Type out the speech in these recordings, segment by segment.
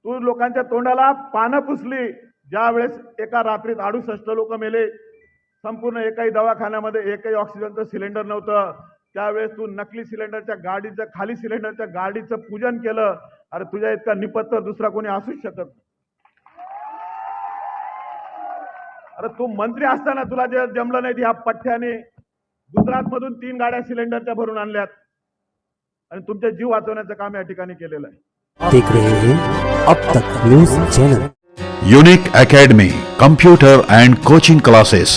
तू लोकांच्या तोंडाला पानं पुसली ज्या वेळेस एका रात्रीत 68 लोक मेले, संपूर्ण एकाही दवाखान्यामध्ये एकही ऑक्सिजनचं सिलेंडर नव्हतं, त्यावेळेस तू नकली सिलेंडरच्या गाडीचं खाली सिलेंडरच्या गाडीचं पूजन केलं. अरे तुझ्या इतका निपत्तर दुसरा कोणी असूच शकत नाही. अरे तू मंत्री असताना तुला जे जमलं नाही, ह्या पठ्ठ्याने गुजरात मधून 3 गाड्या सिलेंडरच्या भरून आणल्यात आणि तुमचे जीव वाचवण्याचं काम या ठिकाणी केलेलं आहे. देख रहे हैं अब तक news channel. Unique academy computer end coaching classes,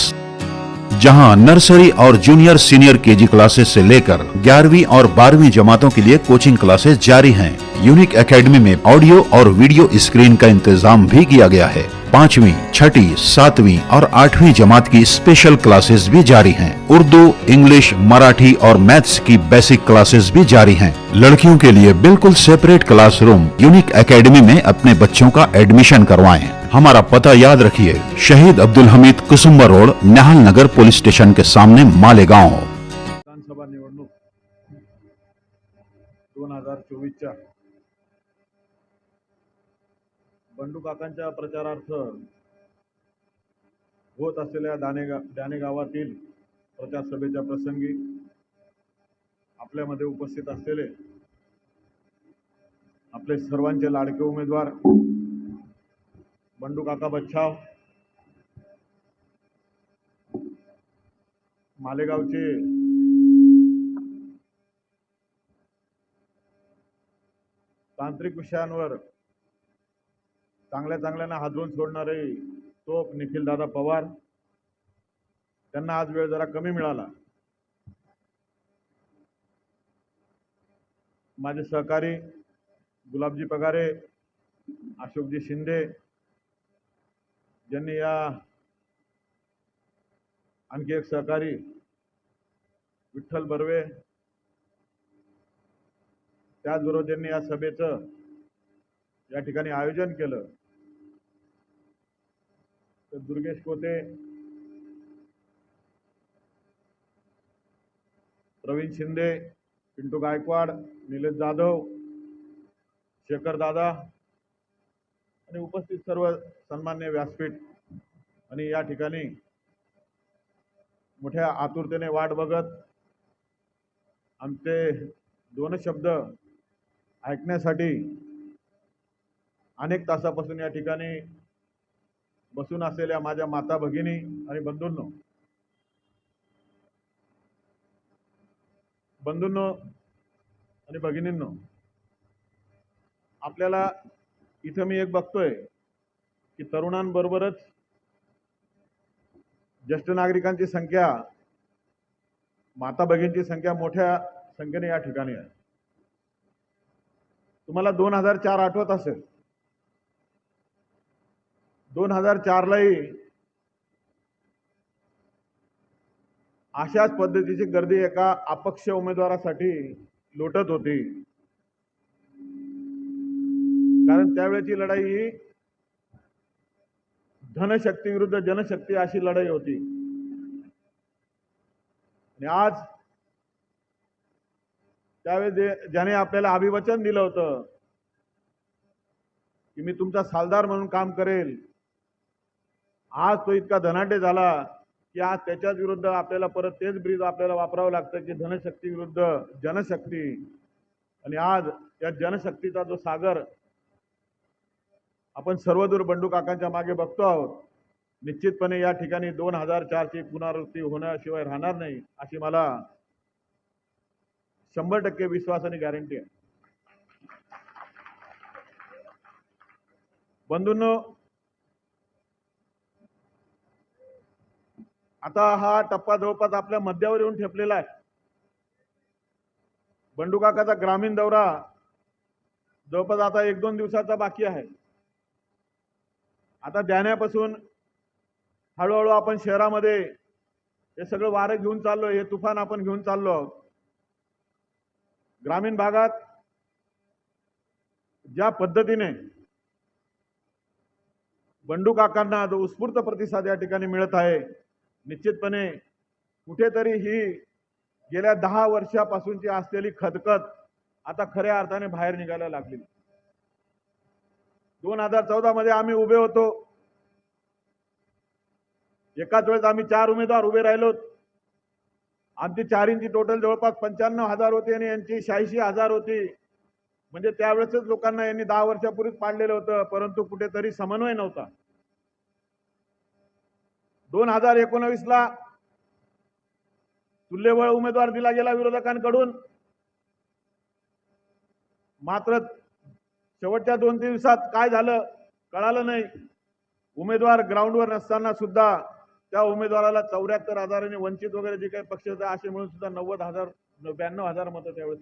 जहां नर्सरी और जूनियर सीनियर केजी क्लासेस से लेकर 11वीं और 12वीं जमातों के लिए कोचिंग क्लासेस जारी हैं। यूनिक एकेडमी में ऑडियो और वीडियो स्क्रीन का इंतजाम भी किया गया है। 5वीं, 6ठी, 7वीं और 8वीं जमात की स्पेशल क्लासेस भी जारी हैं। उर्दू, इंग्लिश, मराठी और मैथ्स की बेसिक क्लासेस भी जारी हैं। लड़कियों के लिए बिल्कुल सेपरेट क्लासरूम। यूनिक एकेडमी में अपने बच्चों का एडमिशन करवाएं। हमारा पता याद रखिए, शहीद अब्दुल हमीद कुसुम्बर रोड, निहाल नगर पुलिस स्टेशन के सामने, मालेगांव। विधानसभा निवडणूक 2024च्या बंडू काकांच्या प्रचारार्थ होत असलेल्या दाणे गावातील प्रचार सभेच्या प्रसंगी आपल्यामध्ये उपस्थित असलेले आपले सर्वांचे लाडके उमेदवार बंडू काका बच्छाव, मालेगावचे तांत्रिक विषयांवर चांगल्यानं हादरून सोडणारे तोप निखिल दादा पवार, त्यांना आज वेळ जरा कमी मिळाला। माझे सहकारी गुलाबजी पगारे, अशोकजी शिंदे, ज्यांनी या आणखी एक सहकारी विठ्ठल बर्वे, त्याचबरोबर ज्यांनी या सभेचं या ठिकाणी आयोजन केलं, तर दुर्गेश कोते, प्रवीण शिंदे, पिंटू गायकवाड, निलेश जाधव, शेखर दादा आणि उपस्थित सर्व सन्मान्य व्यासपीठ आणि या ठिकाणी मोठ्या आतुरतेने वाट बघत आमचे 2 शब्द ऐकण्यासाठी अनेक तासापासून या ठिकाणी बसून असलेल्या माझ्या माता भगिनी आणि बंधूंनो आणि भगिनींनो, आपल्याला इथं मी एक बघतोय की तरुणांबरोबरच ज्येष्ठ नागरिकांची संख्या, माता भगिनींची संख्या मोठ्या संख्येने या ठिकाणी आहे। तुम्हाला 2004 आठवत असेल, 2004लाही अशाच पद्धतीची गर्दी एका अपक्ष उमेदवारासाठी लोटत होती, कारण त्यावेळेची लढाई ही धनशक्ती विरुद्ध जनशक्ती अशी लढाई होती। आणि आज त्यावेळेस ज्याने आपल्याला अभिवचन दिलं होतं की मी तुमचा सालदार म्हणून काम करेल, आज तो इतका धनाढ्य झाला की आज त्याच्याच विरुद्ध आपल्याला परत तेच ब्रीज आपल्याला वापरावं लागतं की धनशक्ती विरुद्ध जनशक्ती। आणि आज या जनशक्तीचा जो सागर आपण सर्वदूर बंडू काकांच्या मागे बघतो आहोत, निश्चितपणे या ठिकाणी 2004 ची पुनरावृत्ती होण्याशिवाय राहणार नाही, अशी मला 100% विश्वास आणि गॅरंटी आहे। बंधूंनो, आता हा टप्पा जवळपास आपल्या मध्यावर येऊन ठेपलेला आहे। बंडू काकाचा ग्रामीण दौरा जवळपास आता 1-2 दिवसाचा बाकी आहे। आता जाण्यापासून हळूहळू आपण शहरामध्ये हे सगळं वारं घेऊन चाललो, हे तुफान आपण घेऊन चाललो आहोत। ग्रामीण भागात ज्या पद्धतीने बंडू काकांना जो उत्स्फूर्त प्रतिसाद या ठिकाणी मिळत आहे, निश्चितपणे कुठेतरी ही गेल्या 10 वर्षापासूनची असलेली खदखद आता खऱ्या अर्थाने बाहेर निघायला लागली। 2014 मध्ये आम्ही उभे होतो. एकाच वेळेस आम्ही 4 उमेदवार उभे राहिलो. आमची चारींची टोटल जवळपास 95,000 होती आणि यांची 86,000 होती. म्हणजे त्यावेळेसच लोकांना यांनी 10 वर्षापूर्वीच पाडलेलं होतं, परंतु कुठेतरी समन्वय नव्हता. 2019 ला तुल्यबळ उमेदवार दिला गेला विरोधकांकडून. मात्र शेवटच्या 2-3 दिवसात काय झालं कळालं नाही. उमेदवार ग्राउंडवर नसताना सुद्धा त्या उमेदवाराला 74,000 आणि वंचित वगैरे जे काही पक्ष होते असे मिळून सुद्धा 90,000 92,000 मतं त्यावेळेस.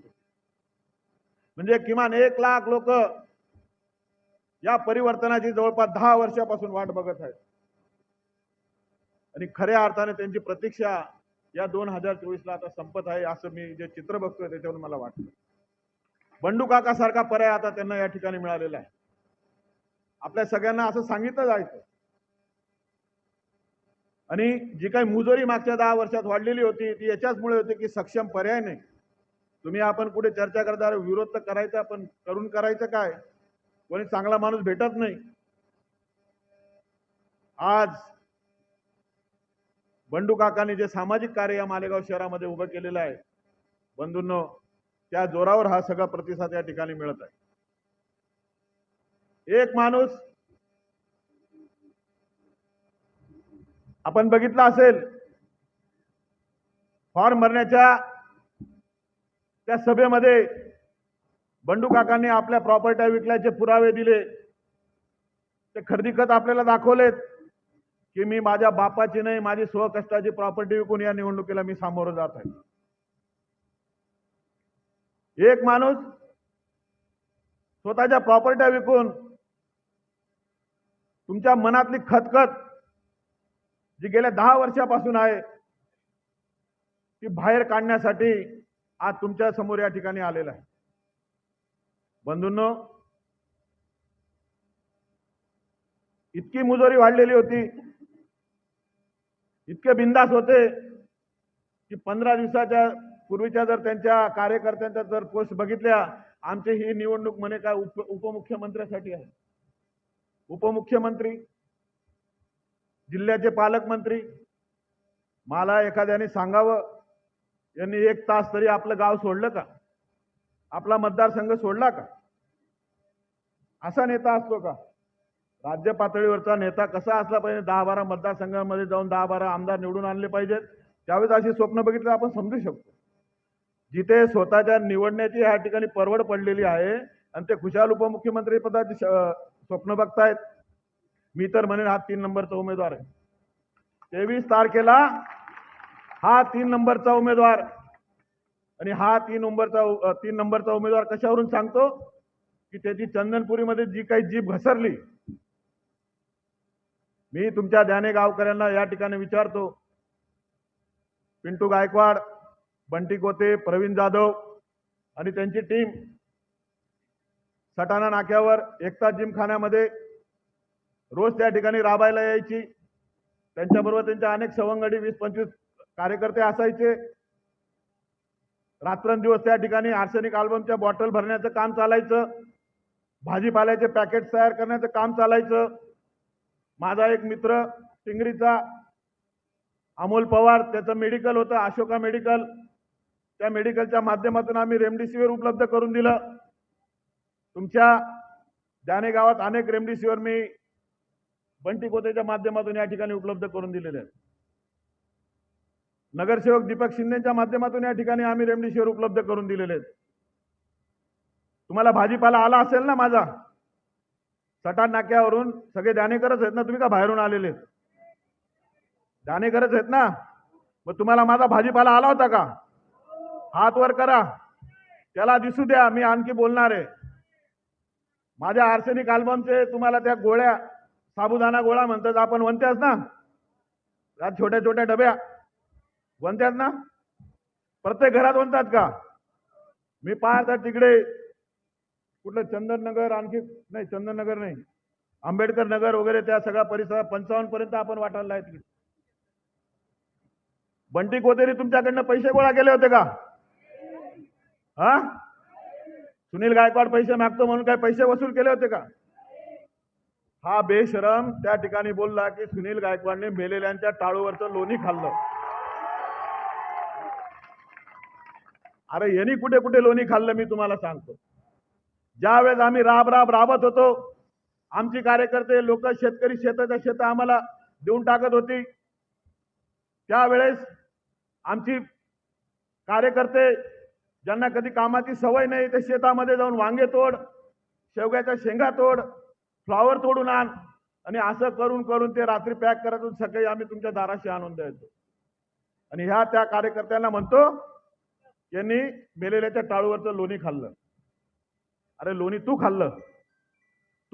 म्हणजे किमान 1 लाख लोक या परिवर्तनाची जवळपास 10 वर्षापासून वाट बघत आहेत आणि खऱ्या अर्थाने त्यांची प्रतीक्षा या 2024 ला आता संपत आहे असं मी जे चित्र बघतोय त्याच्यावरून मला वाटतं. बंडू काका सारखा पर्याय आता त्यांना या ठिकाणी मिळालेला आहे. आपल्या सगळ्यांना असं सांगितलं जायचं आणि जी काही मुजोरी मागच्या 10 वर्षात वाढलेली होती ती याच्याचमुळे होती की सक्षम पर्याय नाही. तुम्ही आपण कुठे चर्चा करता विरोध तर करायचा पण करून करायचं काय, कोणी चांगला माणूस भेटत नाही. आज बंडू काकांनी जे सामाजिक कार्य या मालेगाव शहरामध्ये उभं केलेलं आहे बंधूंनो, त्या जोरावर हा सगळा प्रतिसाद या ठिकाणी मिळत आहे. एक माणूस आपण बघितला असेल फॉर्म भरण्याच्या त्या सभेमध्ये बंडू काकांनी आपल्या प्रॉपर्ट्या विकल्याचे पुरावे दिले. ते खरेदी खत आपल्याला दाखवलेत की मी माझ्या बापाची नाही माझी स्वकष्टाची प्रॉपर्टी विकून या निवडणुकीला मी सामोरं जात आहे. एक माणूस स्वतःच्या प्रॉपर्ट्या विकून तुमच्या मनातली खतखत जी गेल्या 10 वर्षापासून आहे ती बाहेर काढण्यासाठी आज तुमच्या समोर या ठिकाणी आलेला आहे. बंधूंनो, इतकी मुजोरी वाढलेली होती, इतके बिंदास होते की 15 दिवसाच्या पूर्वीच्या जर त्यांच्या कार्यकर्त्यांच्या जर पोस्ट बघितल्या, आमची ही निवडणूक म्हणे काय उपमुख्यमंत्र्यासाठी आहे. उपमुख्यमंत्री, जिल्ह्याचे पालकमंत्री, मला एखाद्याने सांगावं यांनी 1 तास तरी आपलं गाव सोडलं का, आपला मतदारसंघ सोडला का? असा नेता असतो का? राज्य पातळीवरचा नेता कसा असला पाहिजे? 10-12 मतदारसंघामध्ये जाऊन 10-12 आमदार निवडून आणले पाहिजेत. त्यावेळेस अशी स्वप्न बघितलं आपण समजू शकतो. जिथे स्वतःच्या निवडण्याची या ठिकाणी परवड पडलेली आहे आणि ते खुशाल उपमुख्यमंत्री पदाची स्वप्न बघतायत. मी तर म्हणेन हा 3 नंबरचा उमेदवार आहे. 23 तारखेला हा 3 नंबरचा उमेदवार आणि हा 3 नंबरचा उमेदवार कशावरून सांगतो की त्याची चंदनपुरीमध्ये जी काही जीभ घसरली. मी तुमच्या ध्याने गावकऱ्यांना या ठिकाणी विचारतो, पिंटू गायकवाड, बंटी कोते, प्रवीण जाधव आणि त्यांची टीम सटाणा नाक्यावर एकता जिमखान्यामध्ये रोज त्या ठिकाणी राबायला यायची. त्यांच्याबरोबर त्यांच्या अनेक सवंगडी 20-25 कार्यकर्ते असायचे. रात्रंदिवस त्या ठिकाणी आर्सेनिक अल्बमच्या बॉटल भरण्याचं काम चालायचं, भाजीपाल्याचे पॅकेट तयार करण्याचं काम चालायचं. माझा एक मित्र टिंगरीचा अमोल पवार, त्याचं मेडिकल होतं अशोका मेडिकल. त्या मेडिकलच्या माध्यमातून आम्ही रेमडेसिवीर उपलब्ध करून दिलं. तुमच्या जाने गावात अनेक रेमडेसिवीर मी बंटी कोतेच्या माध्यमातून या ठिकाणी उपलब्ध करून दिलेले आहेत. नगरसेवक दीपक शिंदेच्या माध्यमातून या ठिकाणी आम्ही रेमडेसिवीर उपलब्ध करून दिलेले आहेत. तुम्हाला भाजीपाला आला असेल ना माझा, सटाण नाक्यावरून सगळे दाणेकरच आहेत ना, तुम्ही का बाहेरून आलेले? दाणेकरच आहेत ना, मग तुम्हाला माझा भाजीपाला आला होता का? हात वर करा, त्याला दिसू द्या. मी आणखी बोलणार आहे. माझ्या आर्सेनिक अल्बमचे तुम्हाला त्या गोळ्या, साबुदाणा गोळा म्हणतात आपण, वंत्याच ना, त्या छोट्या छोट्या डब्या वंत्यात ना, प्रत्येक घरात वंतात का? मी पाहता तिकडे कुठलं चंदननगर, आणखी नाही चंदननगर नाही, आंबेडकर नगर वगैरे त्या सगळ्या परिसरात 55 पर्यंत आपण वाटायला आहे तिकडे. बंटी कोतेरी तुमच्याकडनं पैसे गोळा केले होते का? हा, सुनील गायकवाड पैसे मागतो म्हणून काय पैसे वसूल केले होते का? हा बेशरम त्या ठिकाणी बोलला की सुनील गायकवाडने मेलेल्यांच्या टाळूवरचं लोणी खाल्लं. अरे यांनी कुठे कुठे लोणी खाल्लं मी तुम्हाला सांगतो. ज्यावेळेस आम्ही राबत होतो, आमची कार्यकर्ते लोक शेतकरी शेताच्या शेत आम्हाला देऊन टाकत होती, त्यावेळेस आमची कार्यकर्ते ज्यांना कधी कामाची सवय नाही ते शेतामध्ये जाऊन वांगे तोड, शेवग्याच्या शेंगा तोड, फ्लॉवर तोडून आण आणि असं करून करून ते रात्री पॅक करत सकाळी आम्ही तुमच्या दाराशी आणून द्यायचो. आणि ह्या त्या कार्यकर्त्यांना म्हणतो यांनी मेलेल्याच्या टाळूवरचं लोणी खाल्लं. अरे लोणी तू खाल्लं.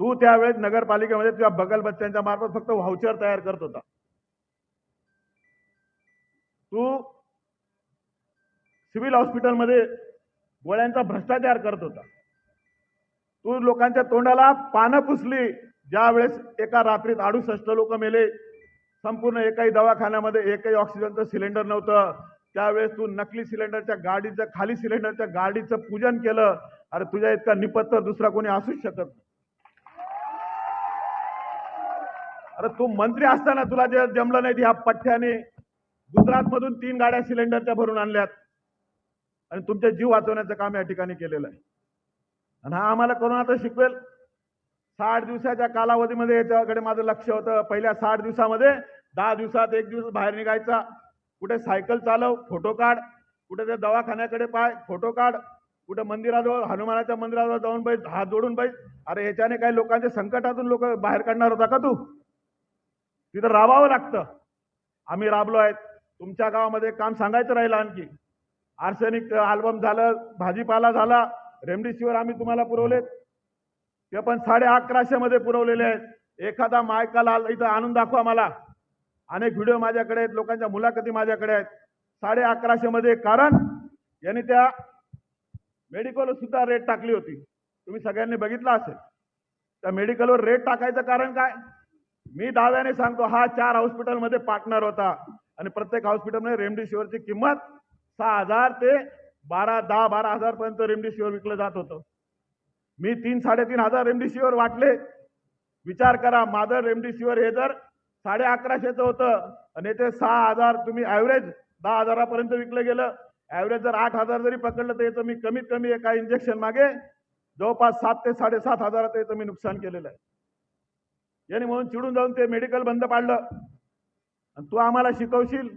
तू त्यावेळेस नगरपालिकेमध्ये तुझ्या बगल बच्च्यांच्या मार्फत फक्त व्हाउचर तयार करत होता. तू सिव्हिल हॉस्पिटलमध्ये गोळ्यांचा भ्रष्टाचार करत होता. तू लोकांच्या तोंडाला पानं पुसली ज्यावेळेस एका रात्रीत 68 लोक मेले, संपूर्ण एकाही दवाखान्यामध्ये एकही ऑक्सिजनचं सिलेंडर नव्हतं. त्यावेळेस तू नकली सिलेंडरच्या गाडीचं खाली सिलेंडरच्या गाडीचं पूजन केलं. अरे तुझ्या इतका निपत्तर दुसरा कोणी असूच शकत नाही. अरे तू मंत्री असताना तुला जे जमलं नाही, ह्या पठ्ठ्याने गुजरातमधून 3 गाड्या सिलेंडरच्या भरून आणल्यात आणि तुमचे जीव वाचवण्याचं काम या ठिकाणी केलेलं आहे. आणि हा आम्हाला कोरोनाचं शिकवेल. 60 दिवसाच्या कालावधीमध्ये याच्याकडे माझं लक्ष होतं. पहिल्या 60 दिवसामध्ये 10 दिवसात 1 दिवस बाहेर निघायचा, कुठे सायकल चालव फोटो काढ, कुठे त्या दवाखान्याकडे पाय फोटो काढ, कुठे मंदिराजवळ हनुमानाच्या मंदिराजवळ जाऊन बैठ, हात जोडून बैठ. अरे ह्याच्याने काही लोकांच्या संकटातून लोक बाहेर काढणार होता का तू? तिथं राबावं लागतं. आम्ही राबलो आहेत. तुमच्या गावामध्ये काम सांगायचं राहिलं आणखी. आर्सेनिक अल्बम झालं, भाजीपाला झाला, रेमडेसिवीर आम्ही तुम्हाला पुरवलेत, ते पण 1150 मध्ये पुरवलेले आहेत. एखादा मायकाला इथं आणून दाखवा मला. अनेक व्हिडिओ माझ्याकडे आहेत, लोकांच्या मुलाखती माझ्याकडे आहेत. 1150 मध्ये, कारण यांनी त्या मेडिकलवर सुद्धा रेट टाकली होती. तुम्ही सगळ्यांनी बघितलं असेल. त्या मेडिकलवर रेट टाकायचं कारण काय? मी दाव्याने सांगतो, हा 4 हॉस्पिटलमध्ये पार्टनर होता आणि प्रत्येक हॉस्पिटलमध्ये रेमडेसिवीरची किंमत 6,000 ते 10-12 पर्यंत रेमडेसिवीर विकलं जात होतं. मी 3-3.5 रेमडेसिवीर वाटले. विचार करा, माझं रेमडेसिवीर हे जर 1150चं होतं आणि ते 6,000 तुम्ही ॲव्हरेज 10,000 पर्यंत विकलं गेलं. ॲव्हरेज जर 8,000 जरी पकडलं तर याचं मी कमीत कमी एका इंजेक्शन मागे जवळपास 7,000 ते 7,500 याचं मी नुकसान केलेलं आहे. यांनी म्हणून चिडून जाऊन ते मेडिकल बंद पाडलं. आणि तू आम्हाला शिकवशील?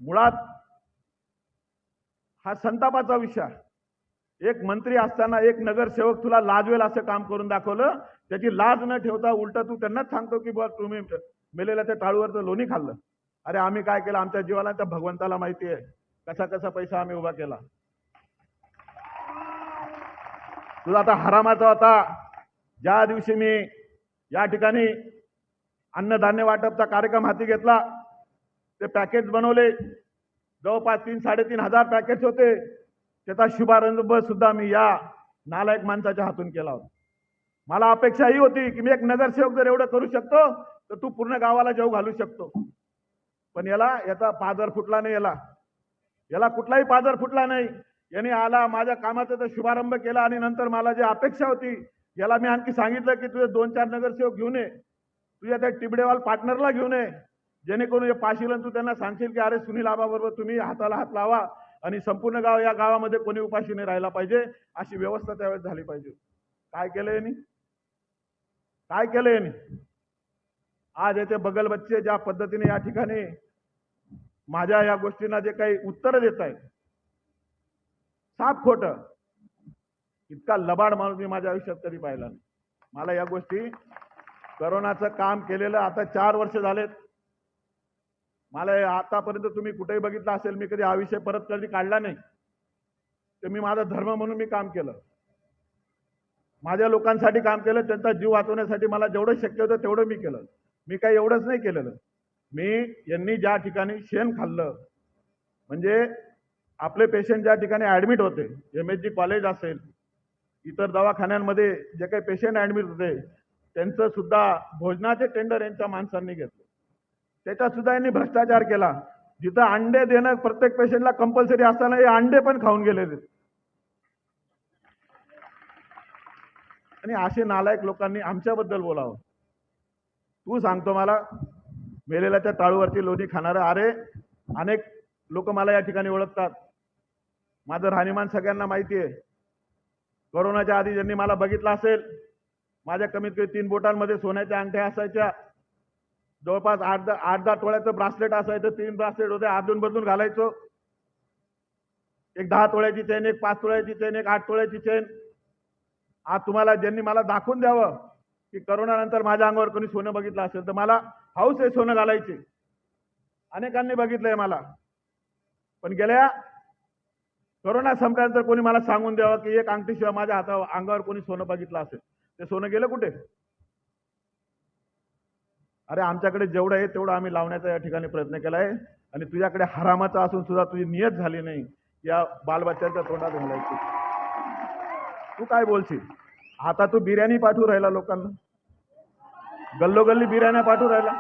मुळात हा संतापाचा विषय. एक मंत्री असताना एक नगरसेवक तुला लाजवेल असं काम करून दाखवलं. त्याची लाज न ठेवता उलट तू त्यांनाच सांगतो की बघ तुम्ही मेलेल्या त्या टाळूवरचं लोणी खाल्लं. अरे आम्ही काय केलं? आमच्या जीवाला त्या भगवंताला माहिती आहे कसा कसा पैसा आम्ही उभा केला. तुझा आता हरामाचा होता. ज्या दिवशी मी या ठिकाणी अन्नधान्य वाटपचा कार्यक्रम हाती घेतला, ते पॅकेज बनवले. जवळपास 3-3.5 पॅकेज होते. त्याचा शुभारंभ सुद्धा मी या नालायक माणसाच्या हातून केला होता. मला अपेक्षा ही होती की मी एक नगरसेवक जर एवढं करू शकतो तर तू पूर्ण गावाला जेव घालू शकतो. पण याचा पाजर फुटला नाही. याला कुठलाही पाजर फुटला नाही. याने आला, माझ्या कामाचा तर शुभारंभ केला आणि नंतर मला जी अपेक्षा होती, याला मी आणखी सांगितलं की तुझे 2-4 नगरसेवक घेऊन ये, तुझ्या त्या टिबडेवाल पार्टनरला घेऊन ये, जेणेकरून हे पाशील तू त्यांना सांगशील की अरे सुनील आबा बरोबर तुम्ही हाताला हात लावा आणि संपूर्ण गाव या गावामध्ये कोणी उपाशी नाही राहिला पाहिजे, अशी व्यवस्था त्यावेळेस झाली पाहिजे. काय केलं यांनी? काय केलं यांनी? आज येथे बगल बच्चे ज्या पद्धतीने या ठिकाणी माझ्या या गोष्टींना जे काही उत्तर देत आहेत, साफ खोटं. इतका लबाड माणूस मी माझ्या आयुष्यात कधी पाहिला नाही. मला या गोष्टी, करोनाचं काम केलेलं आता 4 वर्ष झालेत. मला आतापर्यंत तुम्ही कुठेही बघितलं असेल, मी कधी हा विषय परत कधी काढला नाही. ते मी माझा धर्म म्हणून मी काम केलं. माझ्या लोकांसाठी काम केलं. त्यांचा जीव वाचवण्यासाठी मला जेवढं शक्य होतं तेवढं मी केलं. मी काही एवढंच नाही केलेलं. मी यांनी ज्या ठिकाणी शेण खाल्लं, म्हणजे आपले पेशंट ज्या ठिकाणी ॲडमिट होते, MSG कॉलेज असेल, इतर दवाखान्यांमध्ये जे काही पेशंट ॲडमिट होते, त्यांचं सुद्धा भोजनाचे टेंडर यांच्या माणसांनी घेतले. त्याच्यात सुद्धा यांनी भ्रष्टाचार केला. जिथं अंडे देणं प्रत्येक पेशंटला कंपल्सरी असताना हे अंडे पण खाऊन गेलेले. आणि असे नालायक लोकांनी आमच्याबद्दल बोलावं. तू सांगतो मला मेलेल्याच्या टाळूवरची लोणी खाणारं. अरे अनेक लोक मला या ठिकाणी ओळखतात. माझं राहणीमान सगळ्यांना माहिती आहे. कोरोनाच्या आधी ज्यांनी मला बघितलं असेल, माझ्या कमीत कमी 3 बोटांमध्ये सोन्याच्या अंगठ्या असायच्या, जवळपास 8-10 तोळ्याचं ब्रासलेट असायचं. 3 ब्रासलेट होते, अदून बदलून घालायचो. एक 10 तोळ्याची चेन, एक 5 तोळ्याची चेन, एक 8 तोळ्याची चेन. आज तुम्हाला ज्यांनी मला दाखवून द्यावं की करोनानंतर माझ्या अंगावर कोणी सोनं बघितलं असेल, तर मला हौस आहे सोनं घालायची. अनेकांनी बघितलंय मला. पण गेल्या कोरोना संपल्यानंतर कोणी मला सांगून द्यावं की एक अंगठीशिवाय माझ्या अंगावर कोणी सोनं बघितलं असेल, ते सोनं गेलं कुठे? अरे आमच्याकडे जेवढं आहे तेवढं आम्ही लावण्याचा या ठिकाणी प्रयत्न केलाय. आणि तुझ्याकडे हरामाचं असून सुद्धा तुझी नियत झाली नाही या बालबच्चांच्या तोंडात घालायची. तू काय बोलशील? आता तू बिर्याणी पाठवू राहिला लोकांना, गल्लोगल्ली बिर्याण्या पाठवू राहिला.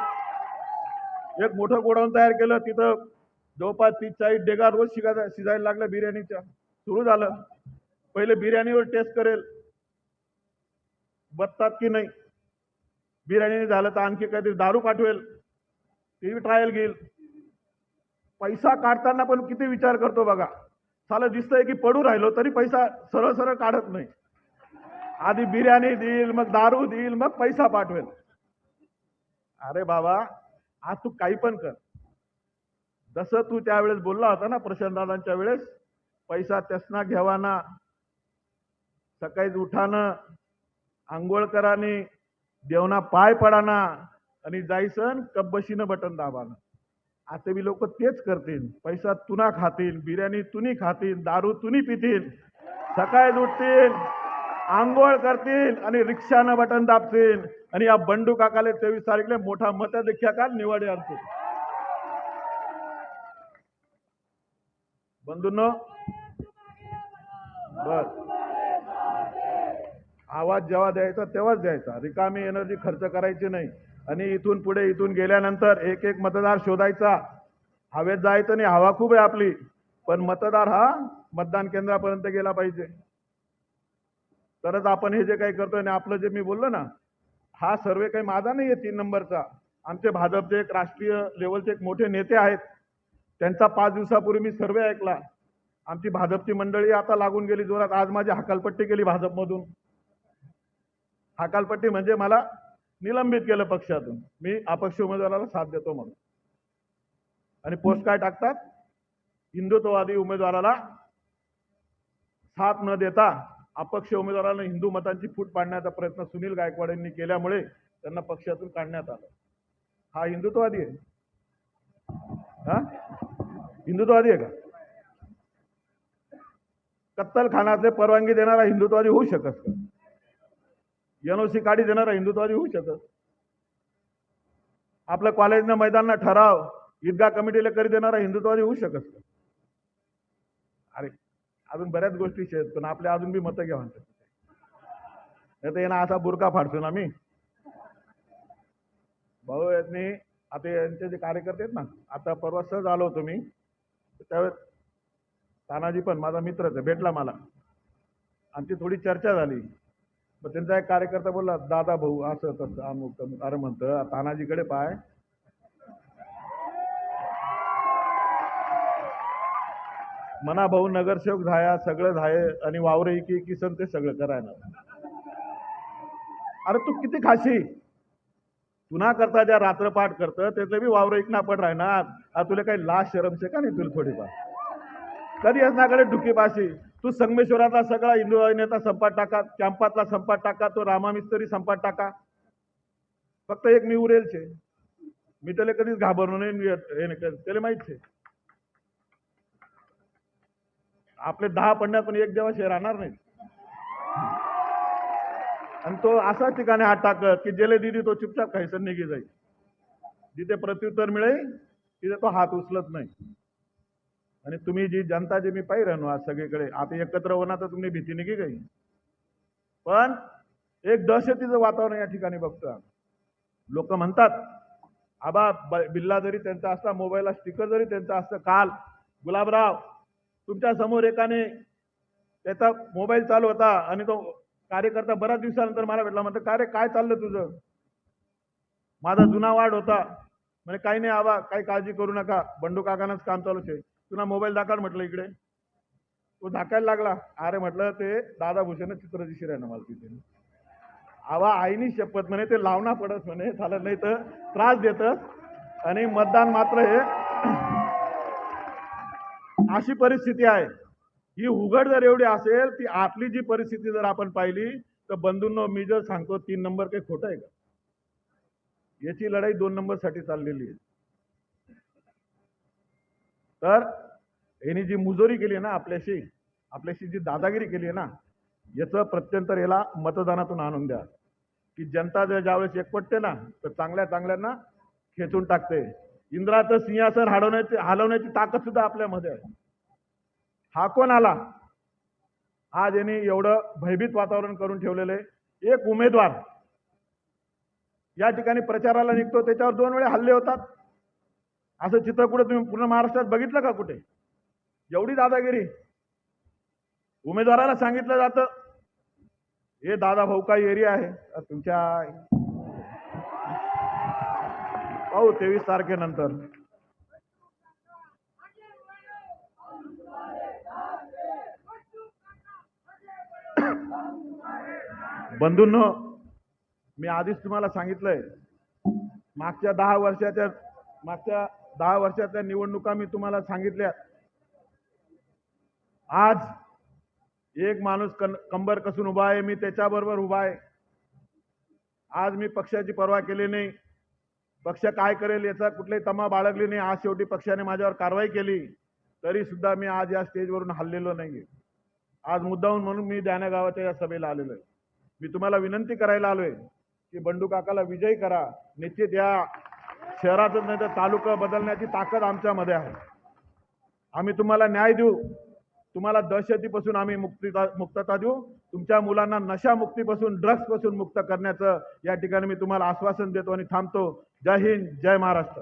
एक मोठं गोडाऊन तयार केलं, तिथं जवळपास 30-40 डेगा रोज शिजायला लागल्या बिर्याणीच्या. सुरू झालं. पहिले बिर्याणीवर टेस्ट करेल, बसतात की नाही. बिर्याणी झालं तर आणखी काहीतरी दारू पाठवेल, ती ट्रायल घेईल. पैसा काढताना पण किती विचार करतो बघा. सालं दिसतंय की पडू राहिलो तरी पैसा सरळ सरळ काढत नाही. आधी बिर्याणी देईल, मग दारू देईल, मग पैसा पाठवेल. अरे बाबा, आज तू काही पण कर. जसं तू त्यावेळेस बोलला होता ना प्रशांत दादांच्या वेळेस, पैसा त्यासना घ्यावाना, सकाळी उठानं, आंघोळ करानी, देवना पाय पडाना आणि जायसन कब्बशीनं बटन दाबाना. आता बी लोक तेच करतील. पैसा तुना खातील, बिर्याणी तुनी खातील, दारू तुनी पितील, सकाळी उठतील, आंघोळ करतील आणि रिक्षानं बटन दाबतील आणि या बंडू काकाले 23 तारीखला मोठा मताधिक्य काल निवडे आणतील. बंधूंनो, बस आवाज जेव्हा द्यायचा तेव्हाच द्यायचा. रिकामी एनर्जी खर्च करायची नाही. आणि इथून पुढे इथून गेल्यानंतर एक एक मतदार शोधायचा. हवेत जायचं नाही, हवा खूप आहे आपली, पण मतदार हा मतदान केंद्रापर्यंत गेला पाहिजे. तरच आपण हे जे काही करतोय आणि आपलं जे मी बोललो ना, हा सर्वे काही माझा नाहीये 3 नंबरचा. आमचे भाजपचे एक राष्ट्रीय लेवलचे एक मोठे नेते आहेत, त्यांचा 5 दिवसापूर्वी मी सर्वे ऐकला. आमची भाजपची मंडळी आता लागून गेली जोरात. आज माझी हकालपट्टी केली भाजपमधून. हकालपट्टी म्हणजे मला निलंबित केलं पक्षातून. मी अपक्ष उमेदवाराला साथ देतो म्हणून. आणि पोस्ट काय टाकतात? हिंदुत्ववादी उमेदवाराला साथ न देता अपक्ष उमेदवाराला हिंदू मतांची फूट पाडण्याचा प्रयत्न सुनील गायकवाड यांनी केल्यामुळे त्यांना पक्षातून काढण्यात आलं. हा हिंदुत्ववादी आहे? हा हिंदुत्ववादी आहे का? कत्तलखानाचे परवानगी देणारा हिंदुत्ववादी होऊ शकत का? एनओसी काढी देणारा हिंदुत्ववादी होऊ शकत? आपलं कॉलेजनं मैदानना ठराव ईदगाह कमिटीला करी देणारा हिंदुत्ववादी होऊ शकत का? अरे अजून बऱ्याच गोष्टी आहेत, पण आपल्या अजून बी मतं घ्या म्हणतात. नाही तर यांना असा बुरका फाडतो ना मी. भाऊ यांनी आता यांचे जे कार्यकर्ते आहेत ना, आता परवा सहज आलो होतो मी, त्यावेळेस तानाजी पण माझा मित्रच आहे, भेटला मला. आमची थोडी चर्चा झाली. मग त्यांचा एक कार्यकर्ता बोलला, दादा भाऊ असं तसं अमुक तमुक. अरे म्हणतं तानाजीकडे पाय, मना भाऊ नगरसेवक झाया, सगळं झाय आणि वावरे की सण ते सगळं करायला. अरे तू किती खाशी? पुन्हा करता ज्या रात्रपाठ करतं त्याचे बी वावर इकना पड राहणार. तुला काही लाज शरम शे का नाही तुला थोडीफार? कधी असण्याकडे ढुकीपाशी. तू संगमेश्वरातला सगळा हिंदू नेता संपात टाका, कॅम्पातला संपात टाका, तो रामा मिस्त्री संपात टाका. फक्त एक मी उरेल छे. मी त्याला कधीच घाबरलो नाही, त्याला माहित छे. आपले 10 पडण्यात पण एक जेव्हा राहणार नाही. आणि तो असा ठिकाणी हात टाकत की जेले दिदी तो चुपचाप खायचं निघी जाईल. जिथे प्रत्युत्तर मिळेल तिथे तो हात उचलत नाही. आणि तुम्ही जी जनता जे मी पाहिलं ना आज सगळीकडे, आता एकत्र होणार तर तुम्ही भीती निघी गई. पण एक दहशतीचं वातावरण या ठिकाणी बघतो. लोक म्हणतात आबा बिल्ला जरी त्यांचा असता, मोबाईलला स्टिकर जरी त्यांचा असतं. काल गुलाबराव तुमच्या समोर एकाने त्याचा मोबाईल चालू होता आणि तो कार्यकर्ता बऱ्याच दिवसानंतर मला भेटला, म्हणतो काय रे काय चाललं तुझं? माझा जुना वाढ होता म्हणजे काही नाही आबा, काही काळजी करू नका, बंडू काकांनाच काम चालूच आहे. तुला मोबाईल दाखल म्हटलं इकडे. तो दाखायला लागला. अरे म्हटलं ते दादा भूषण चित्र दिशी राहिलं मला तिथे. आवा आईनी शपथ म्हणे ते लावणा पडत म्हणे, झालं नाही तर त्रास देत. आणि मतदान मात्र हे अशी परिस्थिती आहे. ही उघड जर एवढी असेल, ती आतली जी परिस्थिती जर आपण पाहिली तर बंधूंनो, मी जर सांगतो 3 नंबर काही खोटं आहे का? याची लढाई 2 नंबरसाठी चाललेली आहे. तर यांनी जी मुजोरी केली आहे ना आपल्याशी जी दादागिरी केली आहे ना, याचं प्रत्यंतर याला मतदानातून आणून द्या. की जनता जर ज्यावेळेस एकवटते ना, तर चांगल्या चांगल्यांना खेचून टाकते. इंद्राचं सिंहासन हलवण्याची ताकद सुद्धा आपल्यामध्ये आहे. हा कोण आला? आज यांनी एवढं भयभीत वातावरण करून ठेवलेलं आहे. एक उमेदवार या ठिकाणी प्रचाराला निघतो, त्याच्यावर 2 वेळा हल्ले होतात. असं चित्र कुठे तुम्ही पूर्ण महाराष्ट्रात बघितलं का कुठे? एवढी दादागिरी. उमेदवाराला सांगितलं जातं, हे दादा भाऊ का एरिया आहे तुमच्या, पाहू 23 तारखेनंतर. बंधूंनो, मी आधीच तुम्हाला सांगितलंय, मागच्या 10 वर्षाच्या निवडणुका मी तुम्हाला सांगितल्या. आज एक माणूस कंबर कसून उभा आहे, मी त्याच्याबरोबर उभा आहे. आज मी पक्षाची पर्वा केली नाही, पक्ष काय करेल याचा कुठलाही तमा बाळगली नाही. आज शेवटी पक्षाने माझ्यावर कारवाई केली, तरी सुद्धा मी आज या स्टेजवरून हललेलो नाहीये. आज मुद्दाहून म्हणून मी दाण्या गावाच्या या सभेला आलेलो आहे. मी तुम्हाला विनंती करायला आलोय की बंडू काकाला विजयी करा. निश्चित या शहरातच नाही तर तालुका बदलण्याची ताकद आमच्यामध्ये आहे. आम्ही तुम्हाला न्याय देऊ, तुम्हाला दहशतीपासून आम्ही मुक्तता देऊ, तुमच्या मुलांना नशामुक्तीपासून, ड्रग्सपासून मुक्त करण्याचं या ठिकाणी मी तुम्हाला आश्वासन देतो आणि थांबतो. जय हिंद, जय महाराष्ट्र.